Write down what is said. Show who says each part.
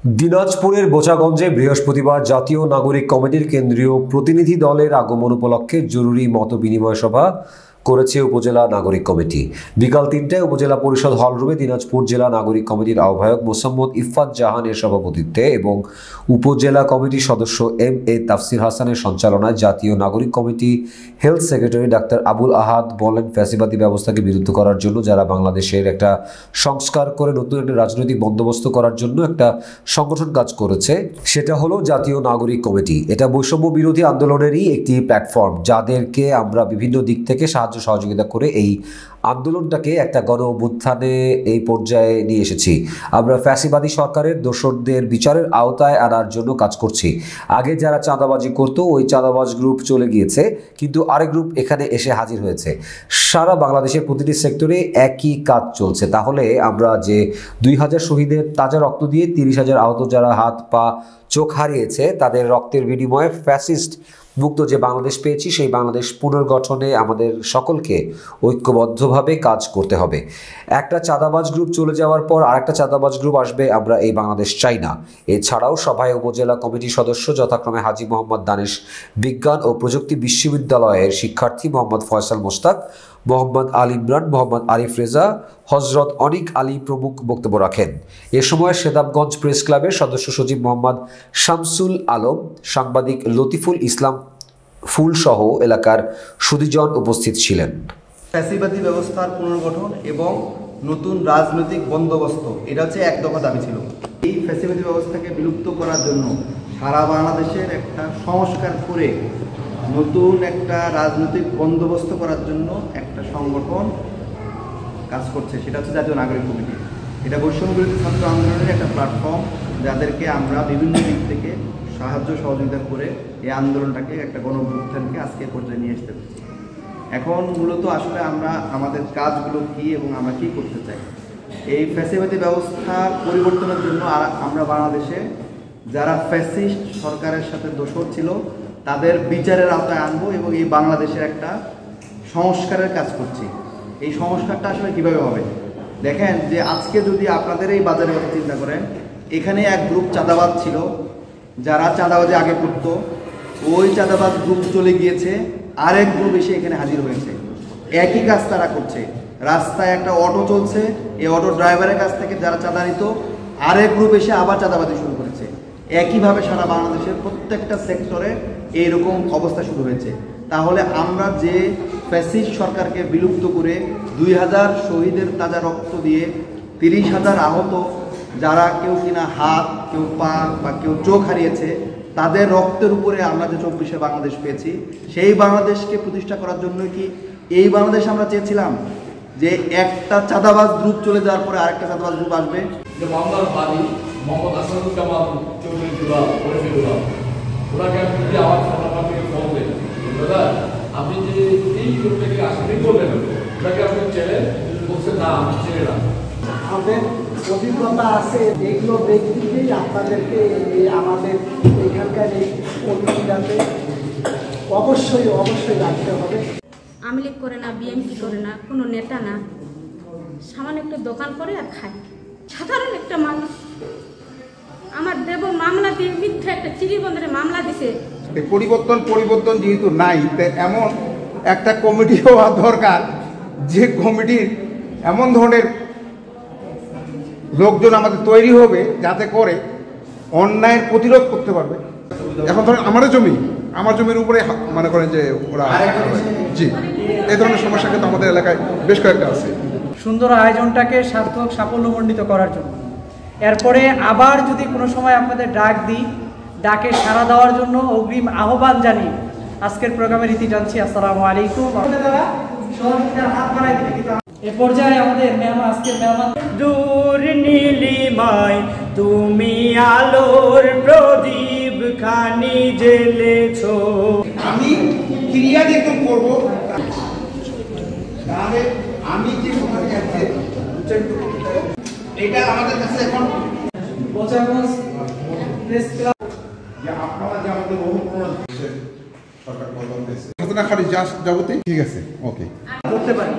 Speaker 1: দিনাজপুরের বোচাগঞ্জে বৃহস্পতিবার জাতীয় নাগরিক কমিটির কেন্দ্রীয় প্রতিনিধি দলের আগমন উপলক্ষে জরুরি মতবিনিময় সভা করেছে উপজেলা নাগরিক কমিটি। বিকাল ৩টায় উপজেলা পরিষদ হলরুমে দিনাজপুর জেলা নাগরিক কমিটির আহ্বায়ক মোসাম্মদ ইফফাত জাহানের সভাপতিত্বে এবং উপজেলা কমিটির সদস্য এম.এ. তাফসির হাসানের সঞ্চালনায় জাতীয় নাগরিক কমিটি health secretary doctor Abul Ahad বলেন, ফ্যাসিবাদী ব্যবস্থাকে বিরুদ্ধ করার জন্য যারা বাংলাদেশের একটা সংস্কার করে নতুন একটা রাজনৈতিক বন্দোবস্ত করার জন্য একটা সংগঠন কাজ করেছে, সেটা হলো জাতীয় নাগরিক কমিটি। এটা বৈষম্য বিরোধী আন্দোলনেরই একটি প্ল্যাটফর্ম, যাদেরকে আমরা বিভিন্ন দিক থেকে সাহায্য সহযোগিতা করে এই আন্দোলনটাকে একটা গণ অভ্যুত্থানে এই পর্যায়ে নিয়ে এসেছি। আমরা ফ্যাসিবাদী সরকারের দোষরদের বিচারের আওতায় আনার জন্য কাজ করছি। আগে যারা চাঁদাবাজি করতো ওই চাঁদাবাজ গ্রুপ চলে গিয়েছে, কিন্তু আরেক গ্রুপ এখানে এসে হাজির হয়েছে। সারা বাংলাদেশের প্রতিটি সেক্টরে একই কাজ চলছে। তাহলে আমরা যে ২০০০ শহীদের তাজা রক্ত দিয়ে ৩০,০০০ আহত যারা হাত পা চোখ হারিয়েছে তাদের রক্তের বিনিময়ে ফ্যাসিস্ট মুক্ত যে বাংলাদেশ পেয়েছি, সেই বাংলাদেশ পুনর্গঠনে আমাদের সকলকে ঐক্যবদ্ধভাবে কাজ করতে হবে। একটা চাঁদাবাজ গ্রুপ চলে যাওয়ার পর আরেকটা চাঁদাবাজ গ্রুপ আসবে, আমরা এই বাংলাদেশ চাই না। এছাড়াও সভায় উপজেলা কমিটির সদস্য যথাক্রমে হাজী মোহাম্মদ দানেশ বিজ্ঞান ও প্রযুক্তি বিশ্ববিদ্যালয়ের শিক্ষার্থী মোহাম্মদ ফয়সাল মোস্তাক, মোহাম্মদ আল ইমরান, মোহাম্মদ আরিফ রেজা, হজরত অনিক আলী প্রমুখ বক্তব্য রাখেন। এ সময় সেদাবগঞ্জ প্রেস ক্লাবের সদস্য সচিব মোহাম্মদ শামসুল আলম, সাংবাদিক লতিফুল ইসলাম ফুল সহ এলাকার সুধীজন উপস্থিত ছিলেন।
Speaker 2: ফ্যাসিবাদী ব্যবস্থার পুনর্গঠন এবং নতুন রাজনৈতিক বন্দোবস্ত, এটা হচ্ছে এক দফা দাবি ছিল। এই ফ্যাসিবাদী ব্যবস্থাকে বিলুপ্ত করার জন্য সারা বাংলাদেশের একটা সংস্কার করে নতুন একটা রাজনৈতিক বন্দোবস্ত করার জন্য একটা সংগঠন কাজ করছে, সেটা হচ্ছে জাতীয় নাগরিক কমিটি। এটা বৈষম্য বিরোধী ছাত্র আন্দোলনের একটা প্ল্যাটফর্ম, যাদেরকে আমরা বিভিন্ন দিক থেকে সাহায্য সহযোগিতা করে এই আন্দোলনটাকে একটা গণ অভ্যুত্থানকে আজকে পর্যায়ে নিয়ে আসতে পেরেছি। এখন মূলত আসলে আমরা আমাদের কাজগুলো কী এবং আমরা কী করতে চাই, এই ফ্যাসিবাদী ব্যবস্থা পরিবর্তনের জন্য আমরা বাংলাদেশে যারা ফ্যাসিস্ট সরকারের সাথে দোষর ছিল তাদের বিচারের আওতায় আনবো এবং এই বাংলাদেশের একটা সংস্কারের কাজ করছি। এই সংস্কারটা আসলে কীভাবে হবে, দেখেন যে আজকে যদি আপনাদের এই বাজারের কথা চিন্তা করেন, এখানে এক গ্রুপ চাঁদাবাজ ছিল, যারা চাঁদাবাজি আগে করতো, ওই চাঁদাবাজ গ্রুপ চলে গিয়েছে, আরেক গ্রুপ এসে এখানে হাজির হয়েছে। একই কাজ তারা করছে। রাস্তায় একটা অটো চলছে, এই অটো ড্রাইভারের কাছ থেকে যারা চাঁদা নিত, আরেক গ্রুপ এসে আবার চাঁদাবাজি শুরু করেছে। একইভাবে সারা বাংলাদেশের প্রত্যেকটা সেক্টরে এইরকম অবস্থা শুরু হয়েছে। তাহলে আমরা যে ফ্যাসিস্ট সরকারকে বিলুপ্ত করে ২০০০ শহীদের তাজা রক্ত দিয়ে ৩০,০০০ আহত যারা কেউ কিনা হাত, কেউ পা বা কেউ চোখ হারিয়েছে, তাদের রক্তের উপরে আমরা যে ২৪শে বাংলাদেশ পেয়েছি, সেই বাংলাদেশকে প্রতিষ্ঠা করার জন্য কি এই বাংলাদেশ আমরা চেয়েছিলাম যে একটা চাঁদাবাজ গ্রুপ চলে যাওয়ার পরে আরেকটা চাঁদাবাজ গ্রুপ আসবে?
Speaker 3: আপনি যে এই গ্রুপটাকে আসলে করলেন, ওটাকে আপনি ছেড়ে বলছেন না আমি ছেড়ে না।
Speaker 4: আমাদের অভিজ্ঞতা আছে, এগুলো ব্যক্তিকেই আপনাদেরকে আমাদের এখানকার এই কমিটিটাতে অবশ্যই রাখতে হবে।
Speaker 5: আওয়ামী লীগ করে না, বিএনপি করে না, কোনো নেতা না, সামান্য একটু দোকান করে আর খায়, সাধারণ একটা মানুষ। আমার দেব মামলা দিয়ে মিথ্যা একটা চিড়িবন্দরে মামলা দিছে।
Speaker 6: পরিবর্তন যেহেতু নাই, এমন একটা কমিটি হওয়া দরকার যে কমিটির এমন ধরনের লোকজন আমাদের তৈরি হবে যাতে করে অন্যায়ের প্রতিরোধ করতে পারবে। এখন ধরেন আমার জমির উপরে মনে করেন যে ওরা জি এই ধরনের সমস্যা কিন্তু আমাদের এলাকায় বেশ কয়েকটা আছে।
Speaker 7: সুন্দর আয়োজনটাকে সার্থক সাফল্যমণ্ডিত করার জন্য এরপরে আবার যদি কোনো সময় আপনাদের ডাক দিই, ডাকে সাড়া দেওয়ার জন্য অগ্রিম আহ্বান জানিয়ে আজকের প্রোগ্রামের রীতি জানছি। আসসালামু আলাইকুম। এ পর্যায়ে আমাদের আজকের মেহমান,
Speaker 8: দূর নীলিমায় তুমি আলোর প্রদীপ খানি জ্বেলেছো,
Speaker 6: আমি ক্রিয়া যেরকম করবো তাহলে আমি যে এটা আমাদের কাছে এখন
Speaker 7: বোচাগঞ্জ প্রেস ক্লাব
Speaker 6: যে আপনারা যে আমাদের বহু পুরনো সরকার ঠিক আছে, ওকে করতে পারি।